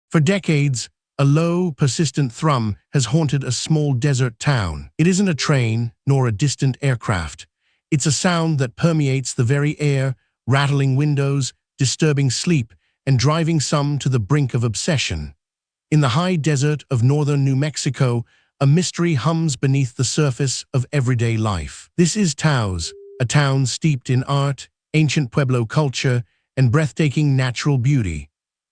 For decades, a low, persistent thrum has haunted a small desert town. It isn't a train, nor a distant aircraft. It's a sound that permeates the very air, rattling windows, disturbing sleep, and driving some to the brink of obsession. In the high desert of northern New Mexico, a mystery hums beneath the surface of everyday life. This is Taos, a town steeped in art, ancient Pueblo culture, and breathtaking natural beauty.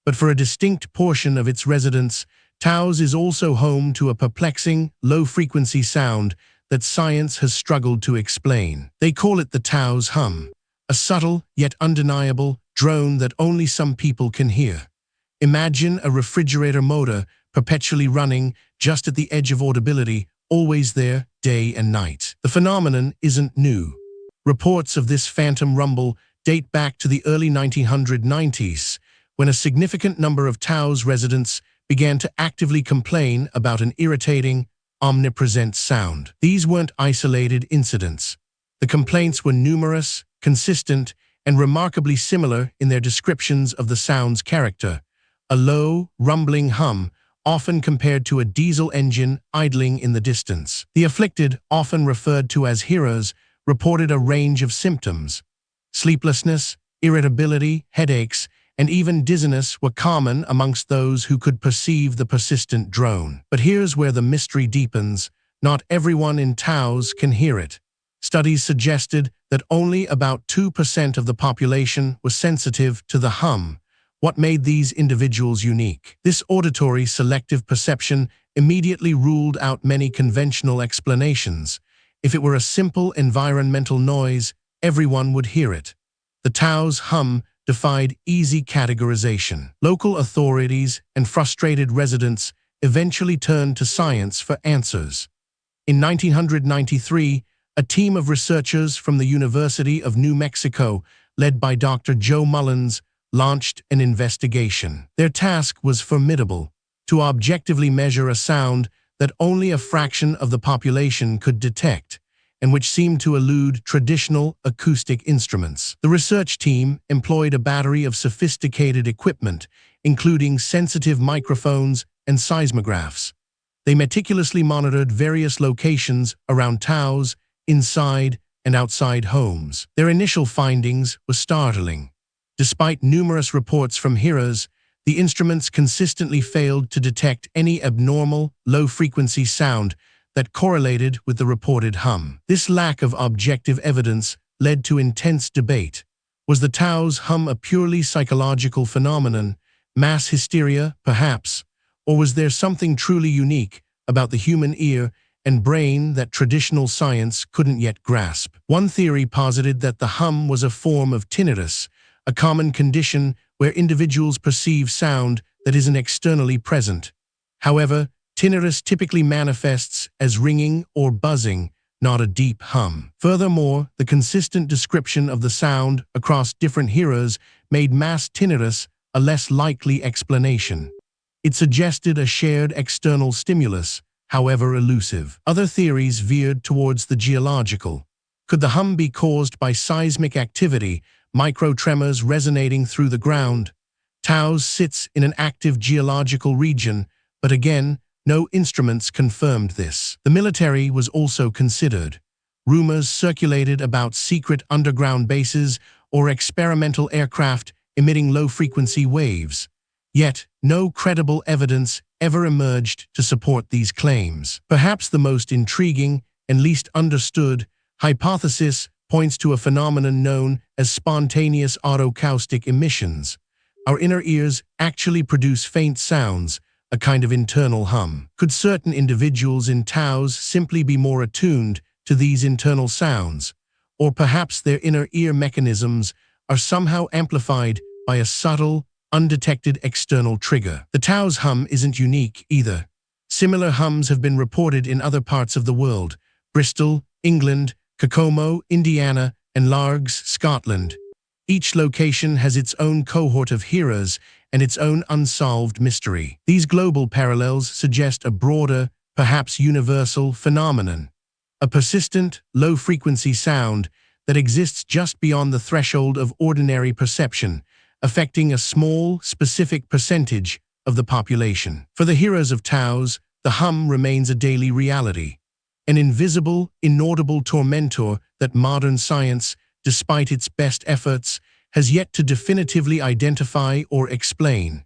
But for a distinct portion of its residents, Taos is also home to a perplexing, low-frequency sound that science has struggled to explain. They call it the Taos hum, a subtle yet undeniable drone that only some people can hear. Imagine a refrigerator motor perpetually running just at the edge of audibility, always there, day and night. The phenomenon isn't new. Reports of this phantom rumble date back to the early 1990s, when a significant number of Taos residents began to actively complain about an irritating, omnipresent sound. These weren't isolated incidents. The complaints were numerous, consistent, and remarkably similar in their descriptions of the sound's character. A low, rumbling hum, often compared to a diesel engine idling in the distance. The afflicted, often referred to as hearers, reported a range of symptoms. Sleeplessness, irritability, headaches, and even dizziness were common amongst those who could perceive the persistent drone. But here's where the mystery deepens. Not everyone in Taos can hear it. Studies suggested that only about 2% of the population was sensitive to the hum. What made these individuals unique? This auditory selective perception immediately ruled out many conventional explanations. If it were a simple environmental noise, everyone would hear it. The Taos hum defied easy categorization. Local authorities and frustrated residents eventually turned to science for answers. In 1993, a team of researchers from the University of New Mexico, led by Dr. Joe Mullins, launched an investigation. Their task was formidable: to objectively measure a sound that only a fraction of the population could detect, and which seemed to elude traditional acoustic instruments. The research team employed a battery of sophisticated equipment, including sensitive microphones and seismographs. They meticulously monitored various locations around Taos, inside and outside homes. Their initial findings were startling. Despite numerous reports from hearers, the instruments consistently failed to detect any abnormal, low-frequency sound that correlated with the reported hum. This lack of objective evidence led to intense debate. Was the Taos hum a purely psychological phenomenon, mass hysteria, perhaps? Or was there something truly unique about the human ear and brain that traditional science couldn't yet grasp? One theory posited that the hum was a form of tinnitus, a common condition where individuals perceive sound that isn't externally present. However, tinnitus typically manifests as ringing or buzzing, not a deep hum. Furthermore, the consistent description of the sound across different hearers made mass tinnitus a less likely explanation. It suggested a shared external stimulus, however elusive. Other theories veered towards the geological. Could the hum be caused by seismic activity, microtremors resonating through the ground? Taos sits in an active geological region, but again, no instruments confirmed this. The military was also considered. Rumors circulated about secret underground bases or experimental aircraft emitting low-frequency waves. Yet, no credible evidence ever emerged to support these claims. Perhaps the most intriguing and least understood hypothesis points to a phenomenon known as spontaneous autocaustic emissions. Our inner ears actually produce faint sounds, a kind of internal hum. Could certain individuals in Taos simply be more attuned to these internal sounds? Or perhaps their inner ear mechanisms are somehow amplified by a subtle, undetected external trigger? The Taos hum isn't unique either. Similar hums have been reported in other parts of the world: Bristol, England, Kokomo, Indiana, and Largs, Scotland. Each location has its own cohort of hearers and its own unsolved mystery. These global parallels suggest a broader, perhaps universal phenomenon: a persistent, low-frequency sound that exists just beyond the threshold of ordinary perception, affecting a small, specific percentage of the population. For the heroes of Taos, the hum remains a daily reality, an invisible, inaudible tormentor that modern science, despite its best efforts, has yet to definitively identify or explain.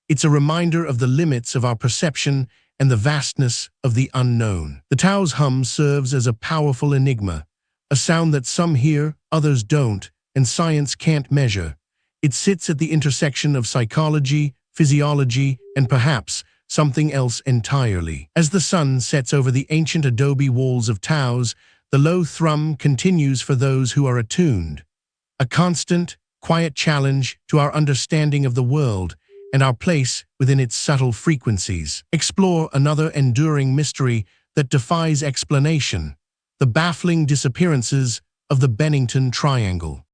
It's a reminder of the limits of our perception and the vastness of the unknown. The Taos hum serves as a powerful enigma, a sound that some hear, others don't, and science can't measure. It sits at the intersection of psychology, physiology, and perhaps something else entirely. As the sun sets over the ancient adobe walls of Taos, the low thrum continues for those who are attuned. A constant, quiet challenge to our understanding of the world and our place within its subtle frequencies. Explore another enduring mystery that defies explanation: the baffling disappearances of the Bennington Triangle.